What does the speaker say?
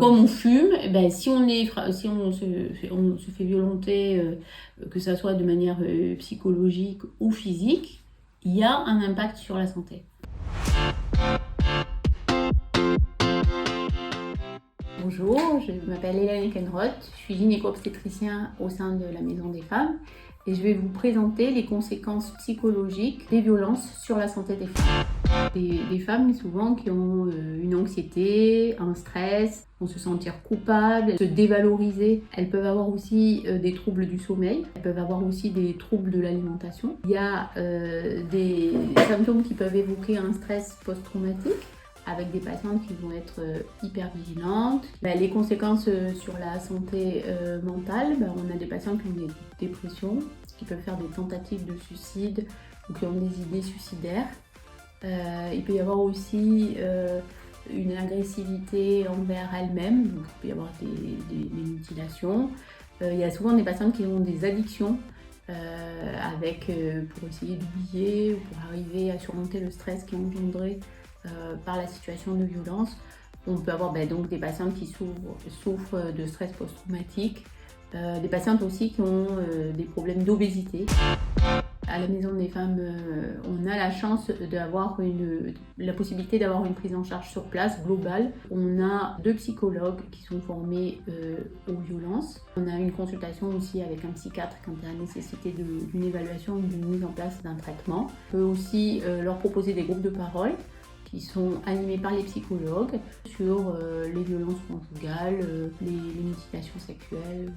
Comme on fume, eh ben, si on se fait violenter, que ça soit de manière psychologique ou physique, il y a un impact sur la santé. Bonjour, je m'appelle Hélène Ekenroth, je suis gynéco-obstétricien au sein de la Maison des Femmes et je vais vous présenter les conséquences psychologiques des violences sur la santé des femmes. Des femmes souvent qui ont une anxiété, un stress, vont se sentir coupables, se dévaloriser. Elles peuvent avoir aussi des troubles du sommeil, elles peuvent avoir aussi des troubles de l'alimentation. Il y a des symptômes qui peuvent évoquer un stress post-traumatique, avec des patientes qui vont être hyper vigilantes. Les conséquences sur la santé mentale, on a des patients qui ont des dépressions, qui peuvent faire des tentatives de suicide ou qui ont des idées suicidaires. Il peut y avoir aussi une agressivité envers elles-mêmes, donc il peut y avoir des mutilations. Il y a souvent des patientes qui ont des addictions pour essayer d'oublier ou pour arriver à surmonter le stress qui est engendré par la situation de violence. On peut avoir donc des patientes qui souffrent de stress post-traumatique, des patientes aussi qui ont des problèmes d'obésité. À la Maison des Femmes, on a la chance d'avoir la possibilité d'avoir une prise en charge sur place globale. On a 2 psychologues qui sont formés aux violences. On a une consultation aussi avec un psychiatre quand il y a la nécessité d'une évaluation ou d'une mise en place d'un traitement. On peut aussi leur proposer des groupes de parole qui sont animés par les psychologues sur les violences conjugales, les mutilations sexuelles.